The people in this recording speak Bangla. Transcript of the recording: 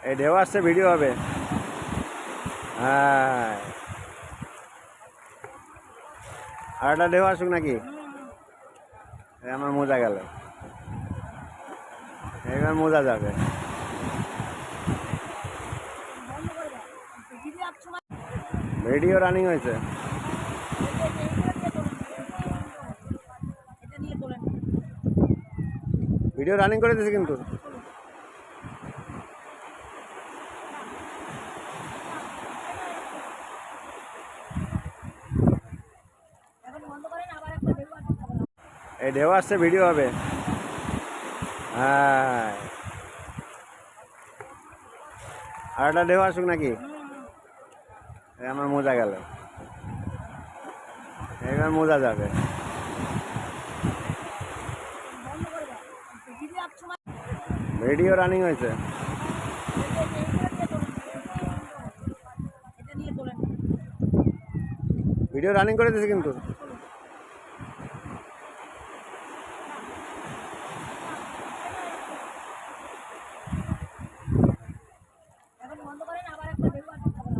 এই ঢেউ আসছে, ভিডিও হবে। হ্যাঁ, আর একটা ঢেউ আসুক নাকি? আমার মোজা গেল, এবার মোজা যাবে। ভিডিও রানিং হয়েছে, ভিডিও রানিং করে দিয়েছে কিন্তু। এই ঢেউ আসছে, ভিডিও হবে। হ্যাঁ, আর একটা ঢেউ আসুক নাকি? আমার মোজা গেল, এবার মোজা যাবে। ভিডিও রানিং হয়েছে, ভিডিও রানিং করে দিয়েছে কিন্তু।